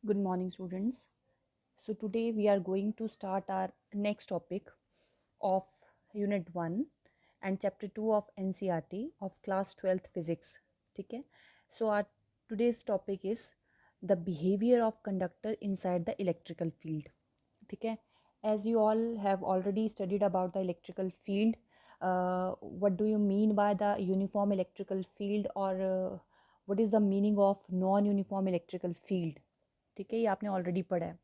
Good morning, students. So, today we are going to start our next topic of Unit 1 and Chapter 2 of NCERT of Class 12th Physics. Okay? So, our today's topic is the behavior of conductor inside the electrical field. Okay? As you all have already studied about the electrical field, what do you mean by the uniform electrical field, or what is the meaning of non-uniform electrical field? ठीक है, ये आपने already पढ़ा है।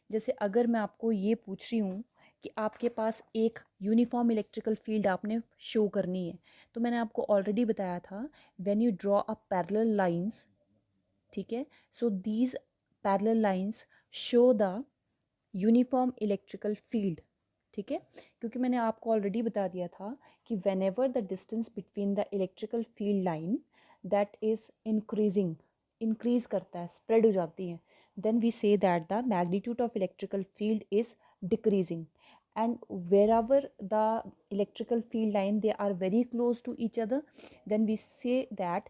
जैसे अगर मैं आपको ये पूछ रही हूँ कि आपके पास एक यूनिफॉर्म इलेक्ट्रिकल फील्ड आपने शो करनी है, तो मैंने आपको ऑलरेडी बताया था when you draw a parallel lines, ठीक है, so these parallel lines show the uniform electrical field. ठीक है, क्योंकि मैंने आपको ऑलरेडी बता दिया था कि when ever the distance between the electrical field line that is increase करता है, स्प्रेड हो जाती है, then we say that the magnitude of electrical field is decreasing, and wherever the electrical field line they are very close to each other, then we say that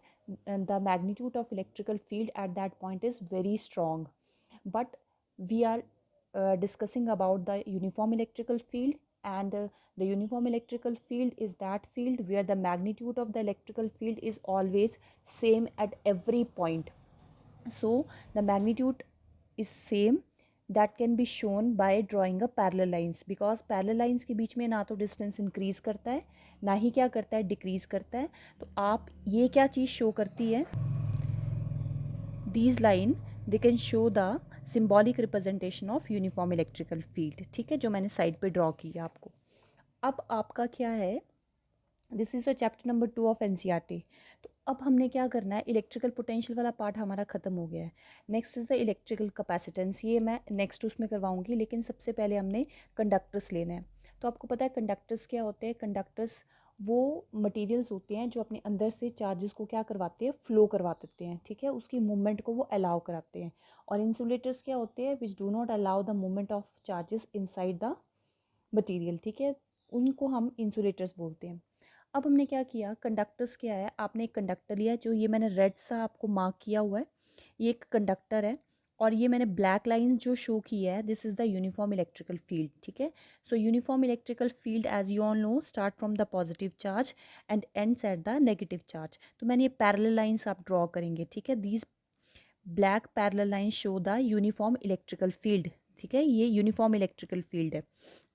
the magnitude of electrical field at that point is very strong. But we are discussing about the uniform electrical field, and the uniform electrical field is that field where the magnitude of the electrical field is always same at every point. So the magnitude is same that can be shown by drawing a parallel lines, because parallel lines के बीच में ना तो distance increase करता है ना ही क्या करता है decrease करता है। तो आप ये क्या चीज़ show करती है, these line they can show the symbolic representation of uniform electrical field। ठीक है, जो मैंने साइड पे ड्रॉ किया आपको। अब आपका क्या है, this is the chapter number 2 of NCERT. तो अब हमने क्या करना है, इलेक्ट्रिकल पोटेंशियल वाला पार्ट हमारा ख़त्म हो गया है। Next is the electrical capacitance, ये मैं नेक्स्ट उसमें करवाऊंगी, लेकिन सबसे पहले हमने कंडक्टर्स लेना है। तो आपको पता है कंडक्टर्स क्या होते हैं? कंडक्टर्स वो मटेरियल्स होते हैं जो अपने अंदर से चार्जेस को क्या करवाते हैं, फ्लो करवा देते हैं। ठीक है, उसकी मूवमेंट को वो अलाउ कराते हैं। और इंसुलेटर्स क्या होते हैं? Which do not allow the movement of charges inside the material. ठीक है, उनको हम इंसुलेटर्स बोलते हैं। अब हमने क्या किया, कंडक्टर्स क्या है, आपने एक कंडक्टर लिया, जो ये मैंने रेड सा आपको मार्क किया हुआ है, ये एक कंडक्टर है। और ये मैंने ब्लैक लाइन जो शो की है, this is the uniform electrical field. ठीक है, so uniform electrical field as you all know start from the positive charge and ends at the negative charge. तो मैंने ये पैरेलल लाइंस आप ड्रॉ करेंगे। ठीक है, these black parallel line show the uniform electrical field. ठीक है, ये यूनिफॉर्म इलेक्ट्रिकल फील्ड है।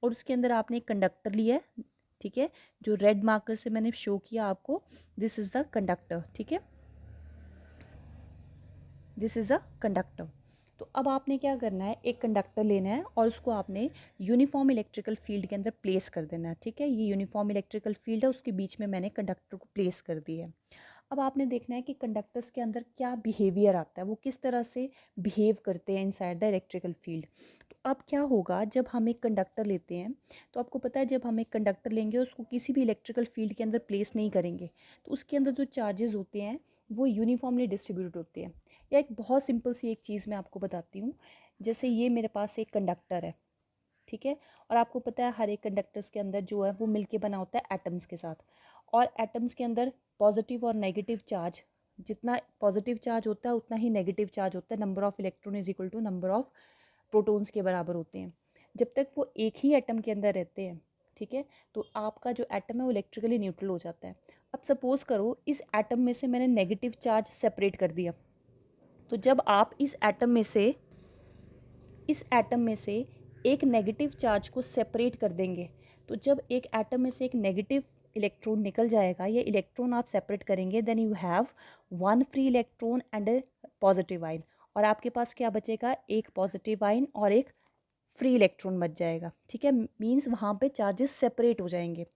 और उसके अंदर आपने एक कंडक्टर लिया है। ठीक है, जो रेड मार्कर से मैंने शो किया आपको, दिस इज़ द कंडक्टर। ठीक है, दिस इज़ अ कंडक्टर। तो अब आपने क्या करना है, एक कंडक्टर लेना है और उसको आपने यूनिफॉर्म इलेक्ट्रिकल फील्ड के अंदर प्लेस कर देना है। ठीक है, ये यूनिफॉर्म इलेक्ट्रिकल फील्ड है, उसके बीच में मैंने कंडक्टर को प्लेस कर दिया है। अब आपने देखना है कि कंडक्टर्स के अंदर क्या बिहेवियर आता है, वो किस तरह से बिहेव करते हैं इनसाइड द इलेक्ट्रिकल फील्ड। तो अब क्या होगा, जब हम एक कंडक्टर लेते हैं, तो आपको पता है जब हम एक कंडक्टर लेंगे उसको किसी भी इलेक्ट्रिकल फील्ड के अंदर प्लेस नहीं करेंगे, तो उसके अंदर जो चार्जेस होते हैं वो यूनिफॉर्मली डिस्ट्रीब्यूट होते हैं। या एक बहुत सिंपल सी एक चीज़ मैं आपको बताती हूँ। जैसे ये मेरे पास एक कंडक्टर है, ठीक है, और आपको पता है हर एक कंडक्टर्स के अंदर जो है वो मिलके बना होता है एटम्स के साथ। और एटम्स के अंदर पॉजिटिव और नेगेटिव चार्ज, जितना पॉजिटिव चार्ज होता है उतना ही नेगेटिव चार्ज होता है। Number of electron is equal to number of protons के बराबर होते हैं जब तक वो एक ही एटम के अंदर रहते हैं। ठीक है, तो आपका जो एटम है वो इलेक्ट्रिकली न्यूट्रल हो जाता है। अब सपोज़ करो इस एटम में से मैंने नेगेटिव चार्ज सेपरेट कर दिया, तो जब आप इस एटम में से एक नेगेटिव चार्ज को सेपरेट कर देंगे, तो जब एक एटम में से एक नेगेटिव इलेक्ट्रॉन निकल जाएगा या इलेक्ट्रॉन आप सेपरेट करेंगे, then you have one free electron and a positive ion. और आपके पास क्या बचेगा, एक पॉजिटिव आइन और एक फ्री इलेक्ट्रॉन बच जाएगा। ठीक है, मीन्स वहाँ पे चार्जेस सेपरेट हो जाएंगे।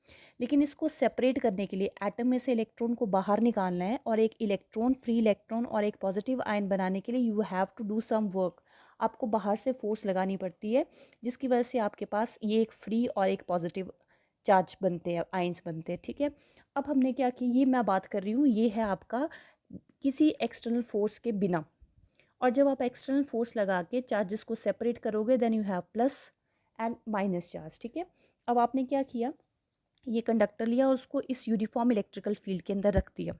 लेकिन इसको सेपरेट करने के लिए एटम में से इलेक्ट्रॉन को बाहर निकालना है, और एक इलेक्ट्रॉन, फ्री इलेक्ट्रॉन और एक पॉजिटिव आयन बनाने के लिए you have to do some work. आपको बाहर से फोर्स लगानी पड़ती है, जिसकी वजह से आपके पास ये एक फ्री और एक पॉजिटिव चार्ज बनते हैं, आयंस बनते हैं। ठीक है, अब हमने क्या किया, ये मैं बात कर रही हूँ, ये है आपका किसी एक्सटर्नल फोर्स के बिना। और जब आप एक्सटर्नल फोर्स लगा के चार्जेस को सेपरेट करोगे, then you have plus and minus charge. ठीक है, अब आपने क्या किया, ये कंडक्टर लिया और उसको इस यूनिफॉर्म इलेक्ट्रिकल फील्ड के अंदर रख दिया।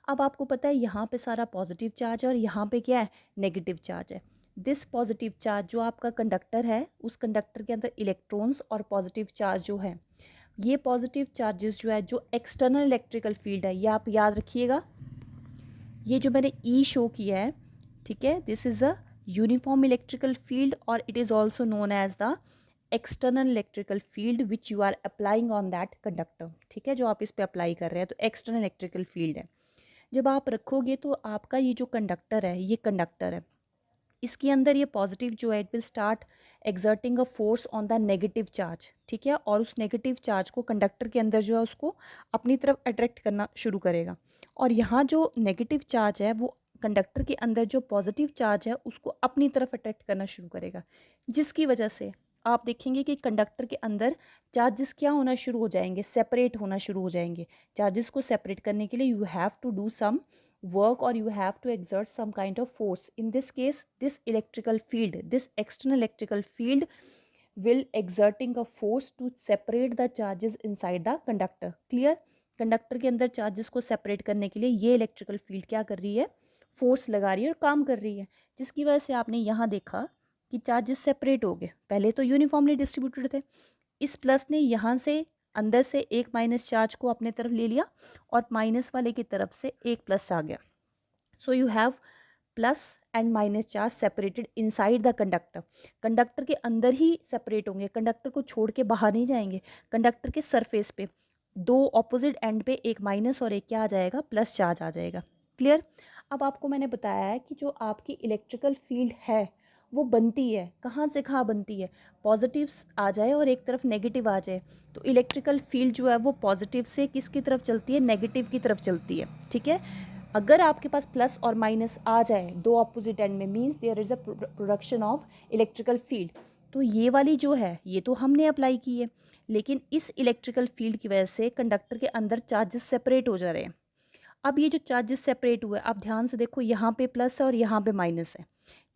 अब आपको पता है यहाँ पे सारा पॉजिटिव चार्ज है और यहाँ पे क्या है, नेगेटिव चार्ज है। दिस पॉजिटिव चार्ज, जो आपका कंडक्टर है उस कंडक्टर के अंदर इलेक्ट्रॉन्स और पॉजिटिव चार्ज जो है, ये पॉजिटिव चार्जेस जो है, जो एक्सटर्नल इलेक्ट्रिकल फील्ड है, ये आप याद रखिएगा। ये जो मैंने ई शो किया है, ठीक है, this is a uniform electrical field और it is also known as the external electrical field which you are applying on that conductor, ठीक है, जो आप इस पे अप्लाई कर रहे हैं, तो एक्सटर्नल इलेक्ट्रिकल फील्ड है। जब आप रखोगे तो आपका ये जो कंडक्टर है, ये कंडक्टर है, इसके अंदर ये पॉजिटिव जो है, it will start exerting a force on the negative charge, ठीक है, और उस नेगेटिव चार्ज को कंडक्टर के अंदर जो है उसको अपनी तरफ अट्रैक्ट करना शुरू करेगा। और यहाँ जो नेगेटिव चार्ज है वो कंडक्टर के अंदर जो पॉजिटिव चार्ज है उसको अपनी तरफ अट्रैक्ट करना शुरू करेगा, जिसकी वजह से आप देखेंगे कि कंडक्टर के अंदर चार्जेस क्या होना शुरू हो जाएंगे, सेपरेट होना शुरू हो जाएंगे। चार्जेस को सेपरेट करने के लिए you have to do some work or you have to exert some kind of force. In this case, this electrical field, this external electrical field will exerting a force to separate the charges inside the conductor. Clear? Conductor के अंदर charges को separate करने के लिए ये electrical field क्या कर रही है, फोर्स लगा रही है और काम कर रही है, जिसकी वजह से आपने यहाँ देखा कि चार्जेस सेपरेट हो गए। पहले तो यूनिफॉर्मली डिस्ट्रीब्यूटेड थे, इस प्लस ने यहाँ से अंदर से एक माइनस चार्ज को अपने तरफ ले लिया और माइनस वाले की तरफ से एक प्लस आ गया। सो you have plus and minus charge separated inside the conductor. Conductor के अंदर ही सेपरेट होंगे, कंडक्टर को छोड़ के बाहर नहीं जाएंगे। कंडक्टर के सरफेस पे दो ऑपोजिट एंड पे एक माइनस और एक क्या आ जाएगा, प्लस चार्ज आ जाएगा। क्लियर? अब आपको मैंने बताया है कि जो आपकी इलेक्ट्रिकल फील्ड है वो बनती है कहाँ से कहाँ बनती है, पॉजिटिव्स आ जाए और एक तरफ नेगेटिव आ जाए, तो इलेक्ट्रिकल फील्ड जो है वो पॉजिटिव से किसकी तरफ चलती है, नेगेटिव की तरफ चलती है, ठीक है। अगर आपके पास प्लस और माइनस आ जाए दो ऑपोजिट एंड में, means there is a production of electrical field. तो ये वाली जो है ये तो हमने अप्लाई की है, लेकिन इस इलेक्ट्रिकल फील्ड की वजह से कंडक्टर के अंदर चार्जेस सेपरेट हो जा रहे हैं। अब ये जो चार्जेस सेपरेट हुए, आप ध्यान से देखो, यहाँ पे प्लस है और यहाँ पे माइनस है,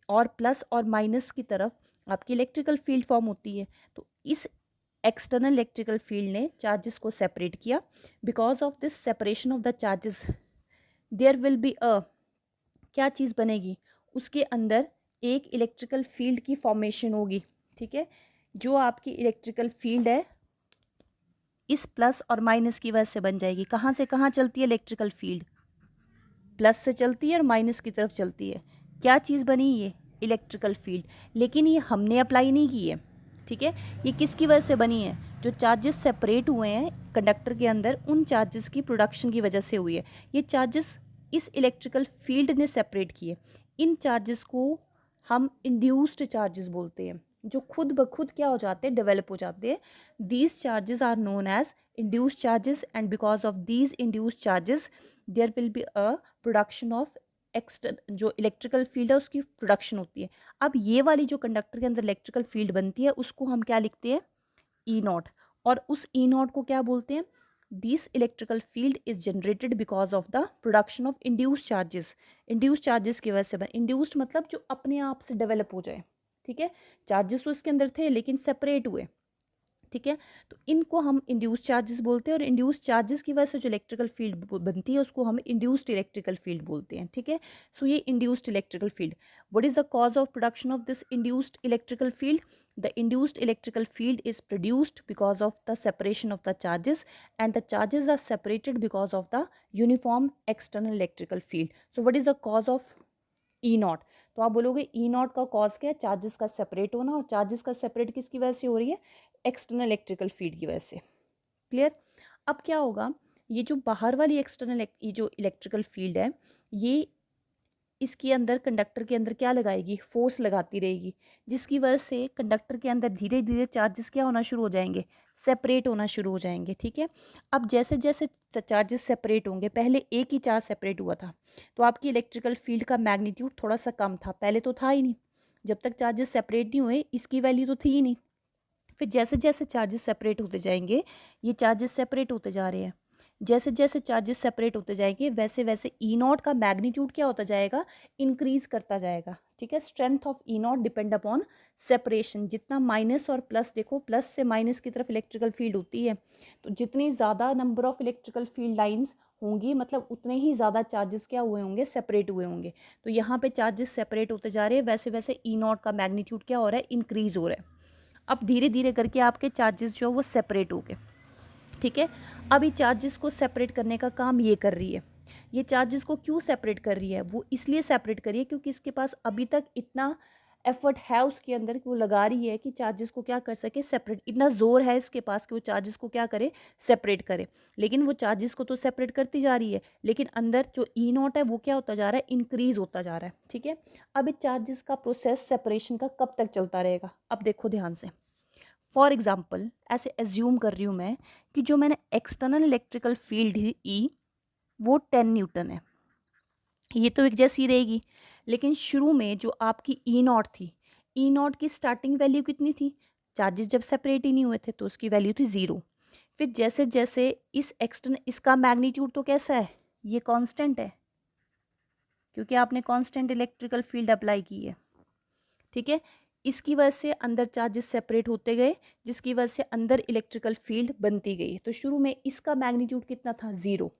और प्लस और माइनस की तरफ आपकी इलेक्ट्रिकल फील्ड फॉर्म होती है। तो इस एक्सटर्नल इलेक्ट्रिकल फील्ड ने चार्जेस को सेपरेट किया। Because of this separation of the charges there will be a, क्या चीज़ बनेगी, उसके अंदर एक इलेक्ट्रिकल फील्ड की फॉर्मेशन होगी, ठीक है। जो आपकी इलेक्ट्रिकल फील्ड है इस प्लस और माइनस की वजह से बन जाएगी। कहाँ से कहाँ चलती है इलेक्ट्रिकल फील्ड, प्लस से चलती है और माइनस की तरफ चलती है। क्या चीज़ बनी, ये इलेक्ट्रिकल फील्ड, लेकिन ये हमने अप्लाई नहीं की है, ठीक है। ये किसकी वजह से बनी है, जो चार्जेस सेपरेट हुए हैं कंडक्टर के अंदर उन चार्जेस की प्रोडक्शन की वजह से हुई है। ये चार्जेस इस इलेक्ट्रिकल फील्ड ने सेपरेट किए। इन चार्जेस को हम इंड्यूस्ड चार्जेस बोलते हैं, जो खुद ब खुद क्या हो जाते हैं, डेवलप हो जाते हैं। These charges are known as induced charges, and because of these induced charges there will be a production of जो इलेक्ट्रिकल फील्ड है उसकी प्रोडक्शन होती है। अब ये वाली जो कंडक्टर के अंदर इलेक्ट्रिकल फील्ड बनती है उसको हम क्या लिखते हैं, ई नॉट। और उस ई नॉट को क्या बोलते हैं, this electrical field is generated because of the production of induced charges. Induced charges की वजह से इंड्यूस्ड मतलब जो अपने आप से डेवलप हो जाए, ठीक है। चार्जेस तो इसके अंदर थे लेकिन सेपरेट हुए, ठीक है। तो इनको हम इंड्यूस चार्जेस बोलते हैं, और इंड्यूस चार्जेस की वजह से जो इलेक्ट्रिकल फील्ड बनती है उसको हम इंड्यूस्ड इलेक्ट्रिकल फील्ड बोलते हैं, ठीक है। सो ये induced electrical field, what is the cause of production of this induced electrical field, the induced electrical field is produced because of the separation of the charges, and the charges are separated because of the uniform external electrical field. So what is the cause of E naught, तो आप बोलोगे ई naught का cause क्या है, charges का separate होना, और charges का सेपरेट किसकी वजह से हो रही है, एक्सटर्नल इलेक्ट्रिकल फील्ड की वजह से। क्लियर? अब क्या होगा, ये जो बाहर वाली एक्सटर्नल ये जो इलेक्ट्रिकल फील्ड है ये इसके अंदर कंडक्टर के अंदर क्या लगाएगी, फोर्स लगाती रहेगी, जिसकी वजह से कंडक्टर के अंदर धीरे धीरे चार्जेस क्या होना शुरू हो जाएंगे, सेपरेट होना शुरू हो जाएंगे, ठीक है। अब जैसे जैसे चार्जेस सेपरेट होंगे, पहले एक ही चार्ज सेपरेट हुआ था तो आपकी इलेक्ट्रिकल फील्ड का मैग्नीट्यूड थोड़ा सा कम था, पहले तो था ही नहीं, जब तक चार्जेस सेपरेट नहीं हुए इसकी वैल्यू तो थी ही नहीं। फिर जैसे जैसे चार्जेस सेपरेट होते जाएंगे, ये चार्जेस सेपरेट होते जा रहे हैं, जैसे जैसे चार्जेस सेपरेट होते जाएंगे वैसे वैसे ई नॉट का मैग्नीट्यूड क्या होता जाएगा, इंक्रीज करता जाएगा। ठीक है, strength of E not depend upon separation. जितना माइनस और प्लस, देखो प्लस से माइनस की तरफ इलेक्ट्रिकल फील्ड होती है, तो जितनी ज़्यादा number of electrical field lines होंगी मतलब उतने ही ज़्यादा चार्जेस क्या हुए होंगे, सेपरेट हुए होंगे। तो यहाँ पे चार्जेस सेपरेट होते जा रहे हैं, वैसे वैसे ई नॉट का मैग्नीट्यूड क्या हो रहा है, इंक्रीज हो रहा है। अब धीरे धीरे करके आपके चार्जेस जो वो सेपरेट हो गए। ठीक है, अब ये चार्जेस को सेपरेट करने का काम ये कर रही है। ये चार्जेस को क्यों सेपरेट कर रही है, वो इसलिए सेपरेट कर रही है क्योंकि इसके पास अभी तक इतना एफर्ट है उसके अंदर कि वो लगा रही है कि चार्जेस को क्या कर सके, सेपरेट। इतना जोर है इसके पास कि वो चार्जेस को क्या करे, सेपरेट करे। लेकिन वो चार्जेस को तो सेपरेट करती जा रही है, लेकिन अंदर जो ई नॉट है वो क्या होता जा रहा है, इंक्रीज होता जा रहा है। ठीक है, अब इस चार्जेस का प्रोसेस सेपरेशन का कब तक चलता रहेगा, अब देखो ध्यान से। फॉर एग्जाम्पल ऐसे एज्यूम कर रही हूँ मैं कि जो मैंने एक्सटर्नल इलेक्ट्रिकल फील्ड ही ई वो 10 न्यूटन है, ये तो एक जैसी रहेगी। लेकिन शुरू में जो आपकी ई नॉट थी, ई नॉट की स्टार्टिंग वैल्यू कितनी थी, चार्जेस जब सेपरेट ही नहीं हुए थे तो उसकी वैल्यू थी 0। फिर जैसे जैसे इस एक्सटर्नल, इसका मैग्नीट्यूड तो कैसा है, ये कांस्टेंट है क्योंकि आपने कांस्टेंट इलेक्ट्रिकल फील्ड अप्लाई की है। ठीक है, इसकी वजह से अंदर चार्जेस सेपरेट होते गए, जिसकी वजह से अंदर इलेक्ट्रिकल फील्ड बनती गई। तो शुरू में इसका मैग्नीट्यूड कितना था, 0।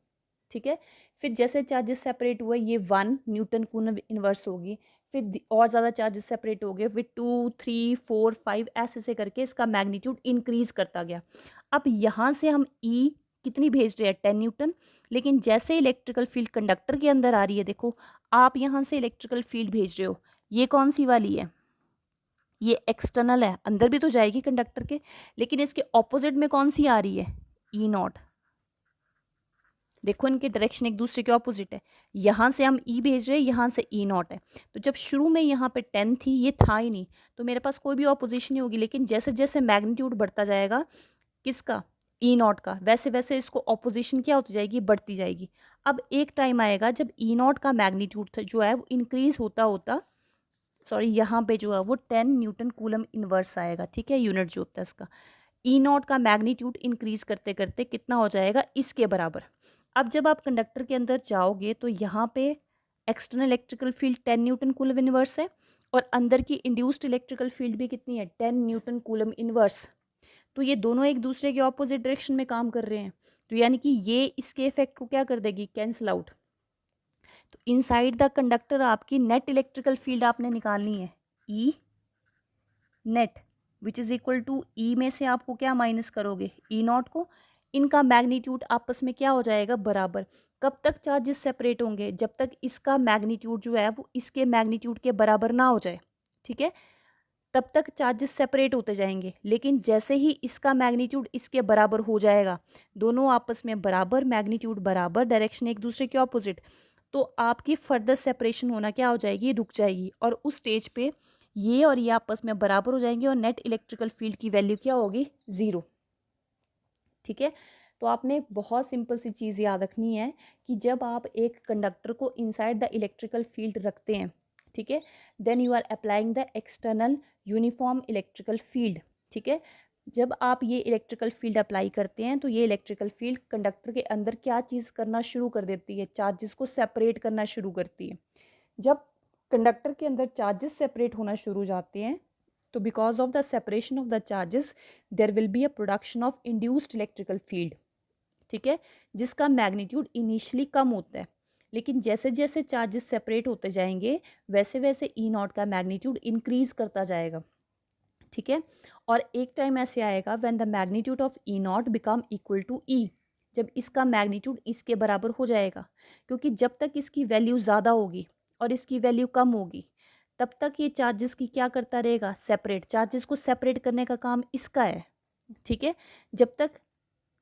ठीक है, फिर जैसे चार्जेस सेपरेट हुए ये 1 न्यूटन कूलम इनवर्स होगी, फिर और ज़्यादा चार्जेस सेपरेट हो गए, फिर 2 3 4 5 ऐसे ऐसे करके इसका मैग्नीट्यूड इंक्रीज करता गया। अब यहाँ से हम ई कितनी भेज रहे हैं, 10 न्यूटन। लेकिन जैसे इलेक्ट्रिकल फील्ड कंडक्टर के अंदर आ रही है, देखो आप यहाँ से इलेक्ट्रिकल फील्ड भेज रहे हो, ये कौन सी वाली है, ये एक्सटर्नल है, अंदर भी तो जाएगी कंडक्टर के, लेकिन इसके ऑपोजिट में कौन सी आ रही है, ई नॉट। देखो इनके डायरेक्शन एक दूसरे के ऑपोजिट है, यहाँ से हम ई भेज रहे हैं, यहाँ से ई नॉट है। तो जब शुरू में यहाँ पे 10 थी, ये था ही नहीं, तो मेरे पास कोई भी ऑपोजिशन नहीं होगी। लेकिन जैसे जैसे मैग्नीट्यूड बढ़ता जाएगा किसका, ई नॉट का, वैसे वैसे इसको ऑपोजिशन क्या होती जाएगी, बढ़ती जाएगी। अब एक टाइम आएगा जब ई नॉट का मैग्नीट्यूड जो है वो इंक्रीज होता होता, सॉरी यहाँ पे जो है वो 10 न्यूटन कूलम इनवर्स आएगा। ठीक है, यूनिट जो होता है इसका, ई नॉट का मैग्नीट्यूड इंक्रीज करते करते कितना हो जाएगा, इसके बराबर। अब जब आप कंडक्टर के अंदर जाओगे तो यहाँ पे external electrical field 10 Newton coulomb inverse है, और अंदर की इंड्यूस्ड इलेक्ट्रिकल फील्ड भी कितनी है, 10 न्यूटन कूलम इनवर्स। तो ये दोनों एक दूसरे के ऑपोजिट डायरेक्शन में काम कर रहे हैं, तो यानी कि ये इसके इफेक्ट को क्या कर देगी, कैंसिल आउट। तो इनसाइड द कंडक्टर आपकी नेट इलेक्ट्रिकल फील्ड आपने निकालनी है, e net which is equal to e में से आपको क्या माइनस करोगे, ई नॉट को। इनका मैग्नीट्यूड आपस में क्या हो जाएगा, बराबर। कब तक चार्जेस सेपरेट होंगे, जब तक इसका मैग्नीट्यूड जो है वो इसके मैग्नीट्यूड के बराबर ना हो जाए। ठीक है, तब तक चार्जेस सेपरेट होते जाएंगे। लेकिन जैसे ही इसका मैग्नीट्यूड इसके बराबर हो जाएगा, दोनों आपस में बराबर, मैग्नीट्यूड बराबर, डायरेक्शन एक दूसरे के ऑपोजिट, तो आपकी फर्दर सेपरेशन होना क्या हो जाएगी, रुक जाएगी। और उस स्टेज पे ये और ये आपस में बराबर हो जाएंगे और नेट इलेक्ट्रिकल फील्ड की वैल्यू क्या होगी, 0। ठीक है, तो आपने बहुत सिंपल सी चीज़ याद रखनी है कि जब आप एक कंडक्टर को इनसाइड द इलेक्ट्रिकल फील्ड रखते हैं, ठीक है, then you are applying the external uniform electrical field. ठीक है, जब आप ये इलेक्ट्रिकल फील्ड अप्लाई करते हैं तो ये इलेक्ट्रिकल फील्ड कंडक्टर के अंदर क्या चीज़ करना शुरू कर देती है, चार्जेस को सेपरेट करना शुरू करती है। जब कंडक्टर के अंदर चार्जेस सेपरेट होना शुरू हो जाते हैं, तो because of the separation of the charges there will be a production of induced electrical field. ठीक है, जिसका मैग्नीट्यूड इनिशियली कम होता है, लेकिन जैसे जैसे चार्जेस सेपरेट होते जाएंगे वैसे वैसे ई नॉट का मैग्नीट्यूड इंक्रीज करता जाएगा। ठीक है, और एक टाइम ऐसे आएगा when the magnitude of E naught become equal to e, जब इसका मैग्नीट्यूड इसके बराबर हो जाएगा। क्योंकि जब तक इसकी वैल्यू ज़्यादा होगी और इसकी वैल्यू कम होगी, तब तक ये चार्जेस की क्या करता रहेगा, सेपरेट। चार्जेस को सेपरेट करने का काम इसका है। ठीक है, जब तक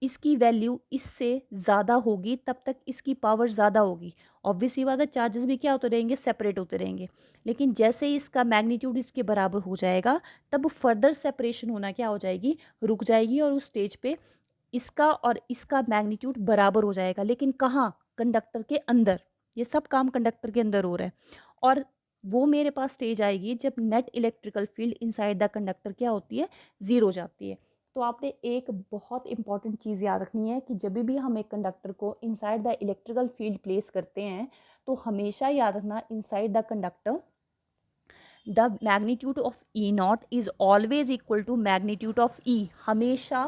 इसकी वैल्यू इससे ज़्यादा होगी तब तक इसकी पावर ज़्यादा होगी। ऑब्वियसली बात है, चार्जेस भी क्या होते रहेंगे, सेपरेट होते रहेंगे। लेकिन जैसे ही इसका मैग्नीट्यूड इसके बराबर हो जाएगा, तब फर्दर सेपरेशन होना क्या हो जाएगी, रुक जाएगी, और उस स्टेज पे इसका और इसका मैग्नीट्यूड बराबर हो जाएगा। लेकिन कहाँ, कंडक्टर के अंदर। ये सब काम कंडक्टर के अंदर हो रहा है। और वो मेरे पास स्टेज आएगी जब net electrical field inside the conductor क्या होती है, 0 हो जाती है। तो आपने एक बहुत इंपॉर्टेंट चीज़ याद रखनी है कि जब भी हम एक कंडक्टर को inside the electrical field place करते हैं तो हमेशा याद रखना inside the conductor the magnitude of E naught is always equal to magnitude of e. हमेशा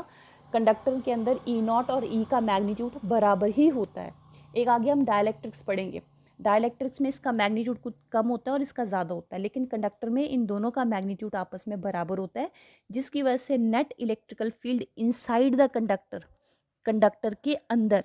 कंडक्टर के अंदर ई नॉट और ई का मैग्नीट्यूड बराबर ही होता है। एक आगे हम डायलैक्ट्रिक्स पढ़ेंगे, डायलैक्ट्रिक्स में इसका मैग्नीट्यूड कुछ कम होता है और इसका ज़्यादा होता है, लेकिन कंडक्टर में इन दोनों का मैग्नीट्यूड आपस में बराबर होता है, जिसकी वजह से net electrical field inside the conductor, conductor के अंदर,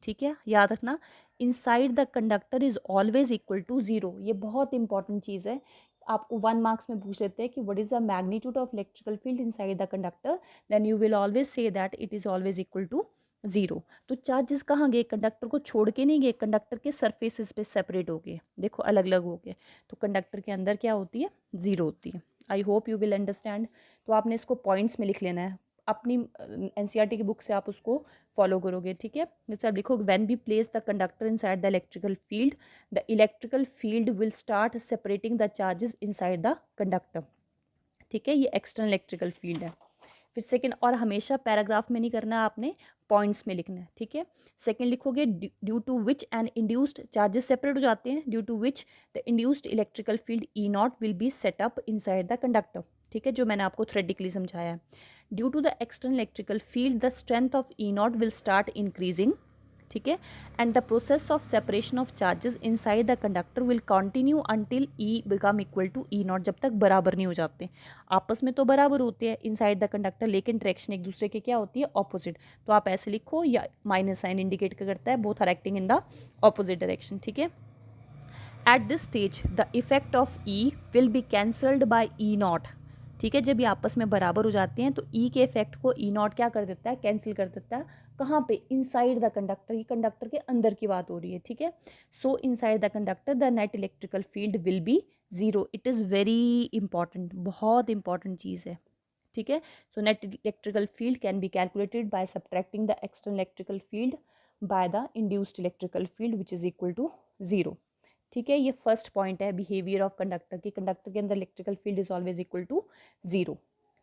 ठीक है, याद रखना inside the conductor is always equal to zero. ये बहुत इंपॉर्टेंट चीज़ है, आपको 1 मार्क्स में पूछ लेते हैं कि what is the magnitude of electrical field inside the conductor, then you will always say that it is always equal to zero. तो चार्जेस कहाँ गए, कंडक्टर को छोड़ के नहीं गए, कंडक्टर के सरफेसेस पे सेपरेट हो गए, देखो अलग अलग हो गए, तो कंडक्टर के अंदर क्या होती है, ज़ीरो होती है। I hope you will understand. तो आपने इसको पॉइंट्स में लिख लेना है, अपनी एनसीईआरटी की बुक से आप उसको फॉलो करोगे, ठीक है। जैसे आप लिखो when we place the conductor inside the electrical field, the electrical field will start separating the charges inside the conductor, ठीक है, ये एक्सटर्नल इलेक्ट्रिकल फील्ड है। फिर सेकंड, और हमेशा पैराग्राफ में नहीं करना, आपने पॉइंट्स में लिखना है, ठीक है। सेकंड लिखोगे due to which an induced, charges separate हो जाते हैं, due to which the induced electrical field E naught will be set up inside the conductor, ठीक है, जो मैंने आपको थ्योरेटिकली समझाया है। Due to the external electrical field the strength of E naught will start increasing, ठीक है, and the process of separation of charges inside the conductor will continue until E become equal to E not, जब तक बराबर नहीं हो जाते। आपस में तो बराबर होते हैं इनसाइड द कंडक्टर, लेकिन डायरेक्शन एक दूसरे के क्या होती है, ऑपोजिट। तो आप ऐसे लिखो, या माइनस साइन इंडिकेट करता है both are acting in the opposite direction, ठीक है। At this stage the effect of E will be cancelled by E naught, ठीक है, जब ये आपस में बराबर हो जाते हैं तो ई के इफेक्ट को ई नॉट क्या कर देता है, कैंसिल कर देता है। कहाँ पे, इनसाइड द कंडक्टर, ये कंडक्टर के अंदर की बात हो रही है, ठीक है। So inside the conductor the net electrical field will be zero. It is very important, बहुत इंपॉर्टेंट चीज़ है, ठीक है। So net electrical field can be calculated by subtracting the external electrical field by the induced electrical field which is equal to zero, ठीक है। ये first point है behaviour of conductor की, कंडक्टर के अंदर electrical field is always equal to zero,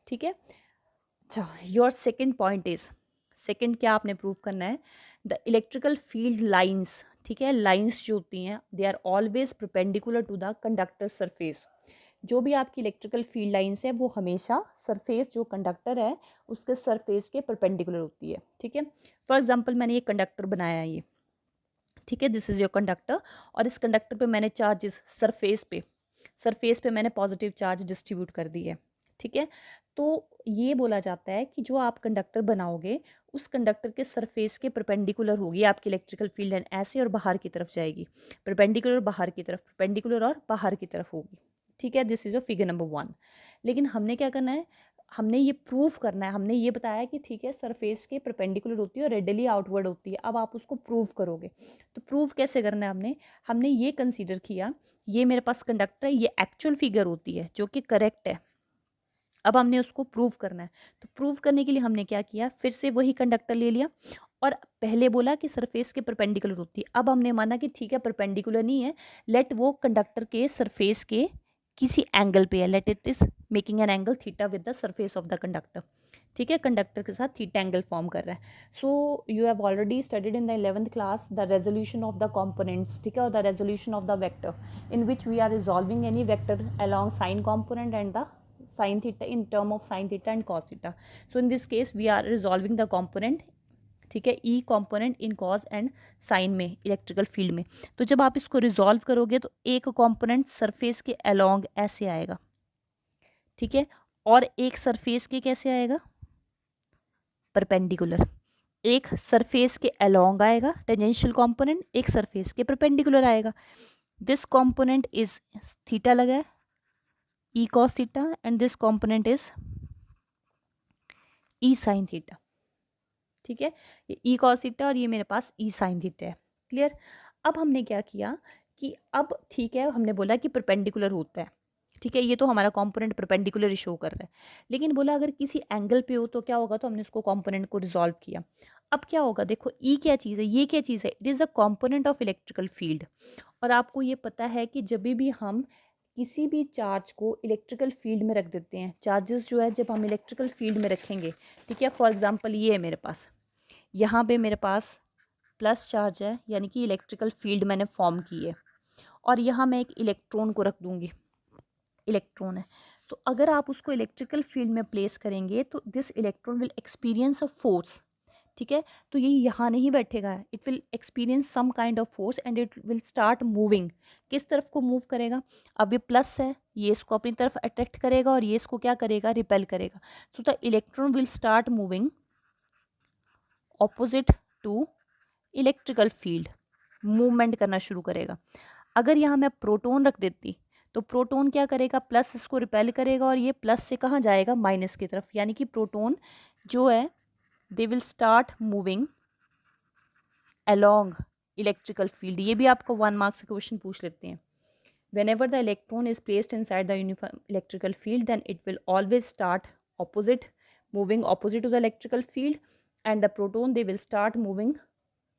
ठीक है। अच्छा, your second point is, second क्या आपने प्रूव करना है, द इलेक्ट्रिकल फील्ड लाइंस, ठीक है, लाइंस जो होती हैं they are always perpendicular to the conductor surface. जो भी आपकी इलेक्ट्रिकल फील्ड लाइंस है वो हमेशा सरफेस, जो कंडक्टर है उसके सरफेस के परपेंडिकुलर होती है, ठीक है। फॉर एग्जाम्पल मैंने ये कंडक्टर बनाया है, ये, ठीक है, दिस इज योर कंडक्टर, और इस कंडक्टर पे मैंने चार्जेस सरफेस पे मैंने पॉजिटिव चार्ज डिस्ट्रीब्यूट कर दी है, ठीक है। तो ये बोला जाता है कि जो आप कंडक्टर बनाओगे उस कंडक्टर के सरफेस के परपेंडिकुलर होगी आपकी इलेक्ट्रिकल फील्ड लाइन, ऐसे और बाहर की तरफ जाएगी, परपेंडिकुलर बाहर की तरफ, परपेंडिकुलर और बाहर की तरफ होगी, ठीक है। This is your figure number 1। लेकिन हमने क्या करना है, हमने ये प्रूव करना है, हमने ये बताया कि ठीक है सरफेस के परपेंडिकुलर होती है और रेडियली आउटवर्ड होती है, अब आप उसको प्रूव करोगे। तो प्रूव कैसे करना है, हमने ये कंसीडर किया, ये मेरे पास कंडक्टर है, ये एक्चुअल फिगर होती है जो कि करेक्ट है, अब हमने उसको प्रूव करना है। तो प्रूव करने के लिए हमने क्या किया, फिर से वही कंडक्टर ले लिया, और पहले बोला कि सरफेस के परपेंडिकुलर होती है, अब हमने माना कि ठीक है परपेंडिकुलर नहीं है, लेट वो कंडक्टर के सरफेस के किसी एंगल पे है, let it is making an angle theta with the surface of the conductor, ठीक है, कंडक्टर के साथ थीटा एंगल फॉर्म कर रहा है। So you have already studied in the 11th class the resolution of the components, ठीक है, और the resolution of the vector in which we are resolving any vector along sine component and the sin theta in term of sin theta and cos theta. So in this case we are resolving the component, ठीक है, e component in cos and sine में electrical field में। तो जब आप इसको resolve करोगे तो एक कॉम्पोनेंट सरफेस के अलोंग ऐसे आएगा, ठीक है, और एक सरफेस के कैसे आएगा, परपेंडिकुलर, एक सरफेस के अलोंग आएगा टेंजेंशियल कॉम्पोनेंट, एक सरफेस के परपेंडिकुलर आएगा। दिस कॉम्पोनेंट इज थीटा लगा है, e cos theta, and this component is e sin theta, ठीक है, ये e cos theta और ये मेरे पास e sin theta है, क्लियर। अब हमने क्या किया कि अब ठीक है हमने बोला कि परपेंडिकुलर होता है, ठीक है, ये तो हमारा कंपोनेंट परपेंडिकुलर ही शो कर रहा है, लेकिन बोला अगर किसी एंगल पे हो तो क्या होगा, तो हमने उसको कंपोनेंट को रिजॉल्व किया। अब क्या होगा, देखो ई क्या चीज़ है, ये क्या चीज़ है, it is the component of electrical field, और आपको ये पता है कि जब भी हम किसी भी चार्ज को इलेक्ट्रिकल फील्ड में रख देते हैं, चार्जेस जो है जब हम इलेक्ट्रिकल फील्ड में रखेंगे, ठीक है, फॉर एग्जांपल ये है मेरे पास, यहाँ पे मेरे पास प्लस चार्ज है, यानी कि इलेक्ट्रिकल फील्ड मैंने फॉर्म की है, और यहाँ मैं एक इलेक्ट्रॉन को रख दूँगी, इलेक्ट्रॉन है, तो अगर आप उसको इलेक्ट्रिकल फील्ड में प्लेस करेंगे तो this electron will experience a force, ठीक है, तो ये यहाँ नहीं बैठेगा, it will experience some kind of force and it will start moving. किस तरफ को मूव करेगा, अब ये प्लस है, ये इसको अपनी तरफ अट्रैक्ट करेगा और ये इसको क्या करेगा, रिपेल करेगा, so the electron will start moving opposite to electrical field, movement करना शुरू करेगा। अगर यहाँ मैं प्रोटॉन रख देती तो प्रोटॉन क्या करेगा, प्लस इसको रिपेल करेगा और ये प्लस से कहाँ जाएगा, माइनस की तरफ, यानी कि प्रोटॉन जो है दे will start moving along electrical field. ये भी आपको 1 मार्क्स से क्वेश्चन पूछ लेते हैं। whenever the electron is placed inside the uniform electrical field, then it will always start opposite, moving opposite to the electrical field, and the proton they will start moving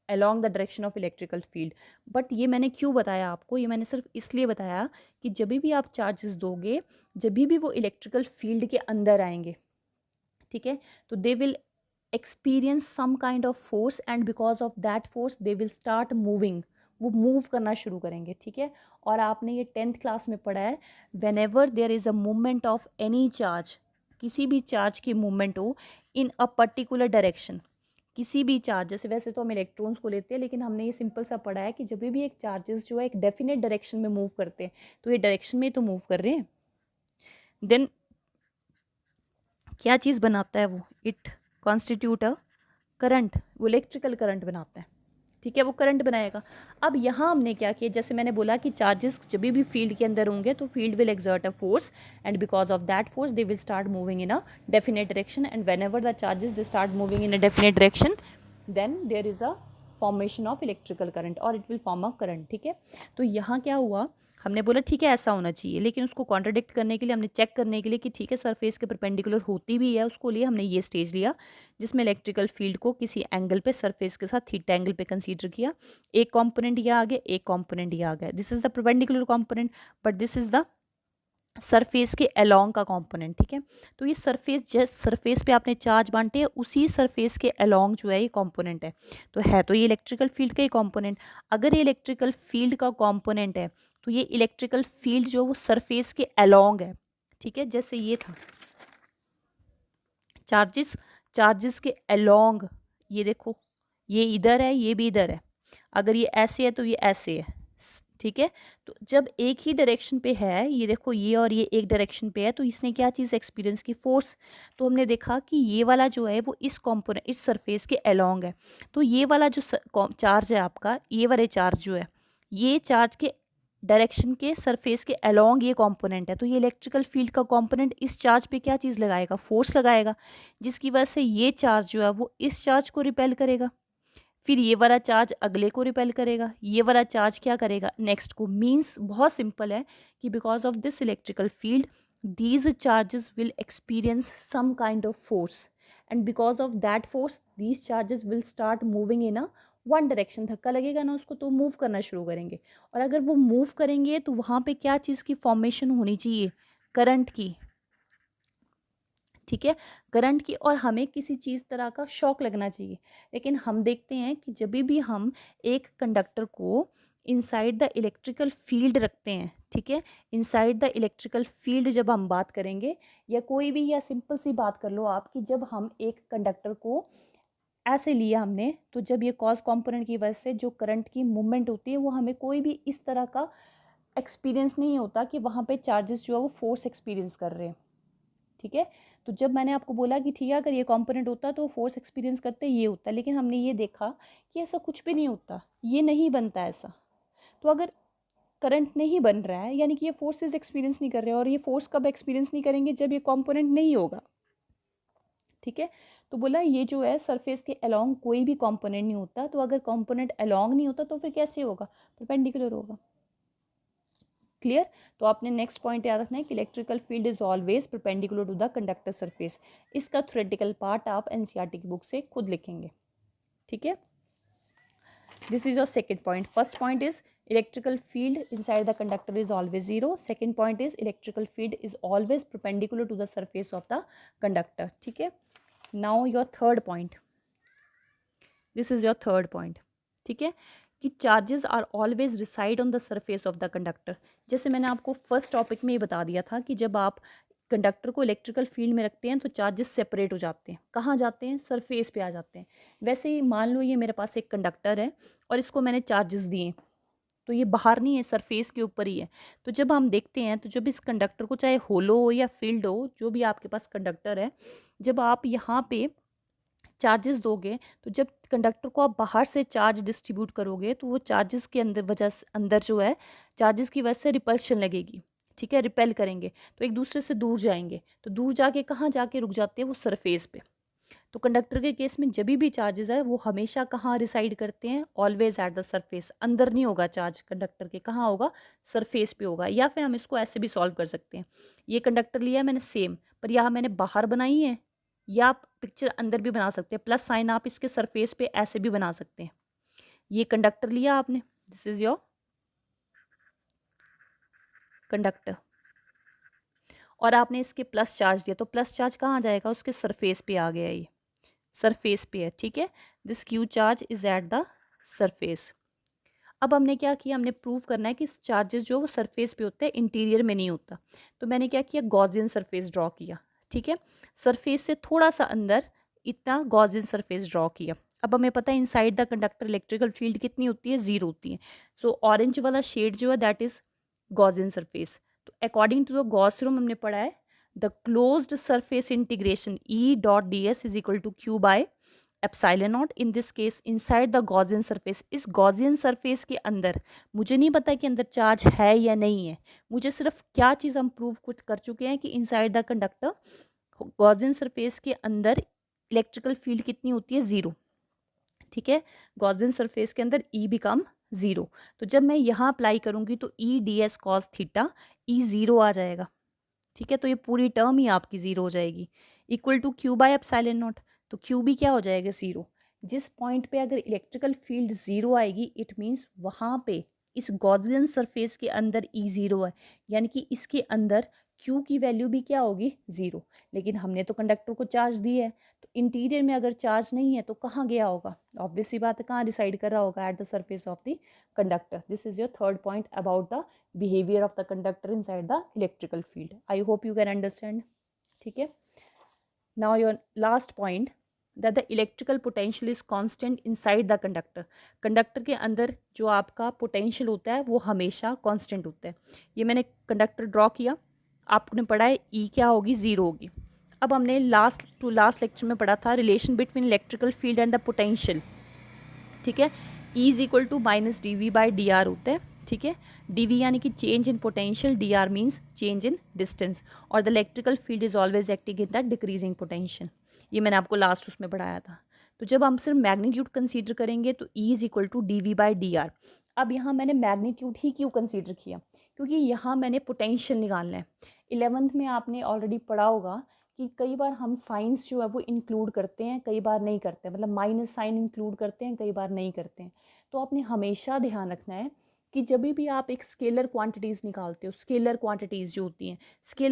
along the direction of electrical field. But ये मैंने क्यों बताया आपको, ये मैंने सिर्फ इसलिए बताया कि जब भी आप चार्जेस दोगे, जब भी वो इलेक्ट्रिकल फील्ड के अंदर आएंगे, ठीक है, तो they will experience some kind of force and because of that force they will start moving, वो मूव करना शुरू करेंगे, ठीक है। और आपने ये 10th क्लास में पढ़ा है, whenever there is a movement of any charge, किसी भी चार्ज की मूवमेंट हो इन अ पर्टिकुलर डायरेक्शन, किसी भी चार्ज, जैसे वैसे तो हम इलेक्ट्रॉन्स को लेते हैं, लेकिन हमने ये सिंपल सा पढ़ा है कि जब भी एक चार्जेस जो है एक डेफिनेट डायरेक्शन में मूव करते हैं, तो ये डायरेक्शन में तो मूव कर रहे हैं, देन क्या चीज़ बनाता है वो, इट कॉन्स्टिट्यूट अ करंट, वो इलेक्ट्रिकल करंट बनाता है, ठीक है, वो करंट बनाएगा। अब यहाँ हमने क्या किया, जैसे मैंने बोला कि चार्जेस जब भी फील्ड के अंदर होंगे तो field will exert a force and because of that force they will start moving in a definite direction, and whenever the charges they start moving in a definite direction, then there is a formation of electrical current और it will form a current, ठीक है। तो यहाँ क्या हुआ, हमने बोला ठीक है ऐसा होना चाहिए, लेकिन उसको कॉन्ट्रडिक्ट करने के लिए, हमने चेक करने के लिए कि ठीक है सरफेस के परपेंडिकुलर होती भी है, उसको लिए हमने ये स्टेज लिया जिसमें इलेक्ट्रिकल फील्ड को किसी एंगल पे सरफेस के साथ थीटा एंगल पे कंसीडर किया, एक कंपोनेंट ये आ गया, एक कंपोनेंट ये आ गया, this is the perpendicular component, but this is the surface के अलोंग का कंपोनेंट, ठीक है। तो ये सरफेस, जिस सरफेस पे आपने चार्ज बांटे है उसी सरफेस के अलोंग जो है ये कंपोनेंट है तो ये इलेक्ट्रिकल फील्ड का ही कंपोनेंट। अगर ये इलेक्ट्रिकल फील्ड का कंपोनेंट है तो ये इलेक्ट्रिकल फील्ड जो वो सरफेस के अलोंग है, ठीक है, जैसे ये था चार्जेस, चार्जेस के अलोंग, ये देखो ये इधर है, ये भी इधर है, अगर ये ऐसे है तो ये ऐसे है, ठीक है। तो जब एक ही डायरेक्शन पे है, ये देखो ये और ये एक डायरेक्शन पे है, तो इसने क्या चीज़ एक्सपीरियंस की, फोर्स। तो हमने देखा कि ये वाला जो है वो इस कॉम्पोनेंट, इस सरफेस के अलोंग है, तो ये वाला जो चार्ज है आपका, ये वाले चार्ज जो है, ये चार्ज के डायरेक्शन के सरफेस के अलोंग ये कंपोनेंट है, तो ये इलेक्ट्रिकल फील्ड का कंपोनेंट इस चार्ज पे क्या चीज़ लगाएगा, फोर्स लगाएगा, जिसकी वजह से ये चार्ज जो है वो इस चार्ज को रिपेल करेगा, फिर ये वाला चार्ज अगले को रिपेल करेगा, ये वाला चार्ज क्या करेगा, नेक्स्ट को। मीन्स बहुत सिंपल है कि because of this electrical field these charges will experience some kind of force, and because of that force these charges will start moving in a one direction. धक्का लगेगा ना उसको तो मूव करना शुरू करेंगे, और अगर वो मूव करेंगे तो वहाँ पे क्या चीज़ की फॉर्मेशन होनी चाहिए, करंट की, ठीक है, करंट की, और हमें किसी चीज़ तरह का शॉक लगना चाहिए। लेकिन हम देखते हैं कि जब भी हम एक कंडक्टर को इनसाइड द इलेक्ट्रिकल फील्ड रखते हैं, ठीक है, इनसाइड द इलेक्ट्रिकल फील्ड जब हम बात करेंगे, या कोई भी, या सिंपल सी बात कर लो आप कि जब हम एक कंडक्टर को ऐसे लिया हमने, तो जब ये कॉज कंपोनेंट की वजह से जो करंट की मूवमेंट होती है वो हमें कोई भी इस तरह का एक्सपीरियंस नहीं होता कि वहाँ पे चार्जेस जो है वो फोर्स एक्सपीरियंस कर रहे हैं, ठीक है। तो जब मैंने आपको बोला कि ठीक है अगर ये कंपोनेंट होता तो फोर्स एक्सपीरियंस करते ये होता, लेकिन हमने ये देखा कि ऐसा कुछ भी नहीं होता, ये नहीं बनता ऐसा। तो अगर करंट नहीं बन रहा है यानी कि ये फोर्सेस एक्सपीरियंस नहीं कर रहे, और ये फोर्स कब एक्सपीरियंस नहीं करेंगे, जब ये कंपोनेंट नहीं होगा, ठीक है। तो बोला ये जो है सरफेस के अलोंग कोई भी कंपोनेंट नहीं होता, तो अगर कंपोनेंट अलोंग नहीं होता तो फिर कैसे होगा, परपेंडिकुलर होगा, क्लियर। तो आपने नेक्स्ट पॉइंट याद रखना है कि electrical field is always perpendicular to the conductor surface. इसका थ्योरेटिकल पार्ट आप एनसीईआरटी की बुक से खुद लिखेंगे, ठीक है। This is your second point. First point is Electrical field inside the conductor is always 0. Second point is electrical field is always perpendicular to the surface of the conductor. ठीक है. Now your third point. This is your third point. ठीक है, कि charges are always reside on the surface of the conductor. जैसे मैंने आपको first topic में ही बता दिया था कि जब आप कंडक्टर को इलेक्ट्रिकल फील्ड में रखते हैं तो चार्जेस सेपरेट हो जाते हैं. कहाँ जाते हैं? सरफेस पे आ जाते हैं. वैसे ही मान लो ये मेरे पास एक कंडक्टर है और इसको मैंने चार्जेस दिए, तो ये बाहर नहीं है, सरफेस के ऊपर ही है. तो जब हम देखते हैं तो जब इस कंडक्टर को, चाहे होलो हो या फील्ड हो, जो भी आपके पास कंडक्टर है, जब आप यहाँ पे चार्जेस दोगे तो जब कंडक्टर को आप बाहर से चार्ज डिस्ट्रीब्यूट करोगे तो वो चार्जेस के अंदर जो है चार्जेस की वजह से रिपल्शन लगेगी. ठीक है, रिपेल करेंगे तो एक दूसरे से दूर जाएंगे. तो दूर जाके कहाँ जाके रुक जाते हैं? वो सरफेस पे. तो कंडक्टर के केस में जब भी चार्जेस है वो हमेशा कहाँ रिसाइड करते हैं? Always at the surface. अंदर नहीं होगा चार्ज कंडक्टर के, कहाँ होगा? सरफेस पे होगा. या फिर हम इसको ऐसे भी सॉल्व कर सकते हैं. ये कंडक्टर लिया है मैंने सेम, पर यहाँ मैंने बाहर बनाई है, या आप पिक्चर अंदर भी बना सकते हैं. प्लस साइन आप इसके सरफेस पे ऐसे भी बना सकते हैं. ये कंडक्टर लिया आपने, दिस इज योर कंडक्टर, और आपने इसके प्लस चार्ज दिया, तो प्लस चार्ज कहाँ जाएगा? उसके सरफेस पे आ गया, ये सरफेस पे है. ठीक है, this Q charge is at the surface. अब हमने क्या किया? हमने प्रूव करना है कि चार्जेस जो वो सरफेस पे होते हैं, इंटीरियर में नहीं होता. तो मैंने क्या किया? गॉसियन सरफेस ड्रॉ किया. ठीक है, सरफेस से थोड़ा सा अंदर इतना गॉसियन सरफेस ड्रॉ किया. अब हमें पता है inside the conductor electrical field कितनी होती है? 0 होती है. सो ऑरेंज वाला शेड जो है दैट इज गॉसियन सरफेस. तो according to the Gauss room हमने पढ़ा है the closed surface integration E dot d s is equal to q by epsilon naught. In this case inside the Gaussian surface. इस Gaussian surface के अंदर मुझे नहीं पता कि अंदर चार्ज है या नहीं है, मुझे सिर्फ क्या चीज़ हम प्रूव कुछ कर चुके हैं कि inside the conductor Gaussian surface के अंदर इलेक्ट्रिकल फील्ड कितनी होती है? 0. ठीक है, गॉसियन सरफेस के अंदर ई बिकम 0. तो जब मैं यहाँ अप्लाई करूँगी तो e d s cos theta e 0 आ जाएगा. ठीक है, तो ये पूरी टर्म ही आपकी 0 हो जाएगी. Equal to q by epsilon naught. तो क्यू भी क्या हो जाएगा? 0. जिस पॉइंट पे अगर इलेक्ट्रिकल फील्ड 0 आएगी इट मीन्स वहाँ पे इस गॉसियन सरफेस के अंदर ई 0 है, यानी कि इसके अंदर क्यू की वैल्यू भी क्या होगी? 0. लेकिन हमने तो कंडक्टर को चार्ज दी है, तो इंटीरियर में अगर चार्ज नहीं है तो कहाँ गया होगा? ऑब्वियस सी बात है, कहाँ डिसाइड कर रहा होगा? At the surface of the conductor. This is your third point about the behavior of the conductor inside the electrical field. I hope you can understand. ठीक है, now your last point that the electrical potential is constant inside the conductor. Conductor के अंदर जो आपका potential होता है वो हमेशा कांस्टेंट होता है. ये मैंने कंडक्टर ड्रॉ किया, आपने पढ़ा है ई क्या होगी? 0 होगी. अब हमने लास्ट लेक्चर में पढ़ा था relation between electrical field and the potential. ठीक है, e is equal to minus d we by d r होता है. ठीक है, डी वी यानी कि change in potential, d r means change in distance, और the electrical field is always acting in the decreasing potential. ये मैंने आपको लास्ट उसमें पढ़ाया था. तो जब हम सिर्फ मैग्नीट्यूड कंसीडर करेंगे तो E is equal to d we by d r. अब यहाँ मैंने मैग्नीट्यूड ही क्यों कंसीडर किया? क्योंकि यहाँ मैंने पोटेंशियल निकालना है. 11th में आपने ऑलरेडी पढ़ा होगा कि कई बार हम साइंस जो है वो इंक्लूड करते हैं, कई बार नहीं करते हैं, मतलब माइनस साइन इंक्लूड करते हैं, कई बार नहीं करते हैं. तो आपने हमेशा ध्यान रखना है कि जब भी आप एक स्केलर क्वांटिटीज़ निकालते हो, स्केलर क्वांटिटीज़ जो होती हैं, स्केलर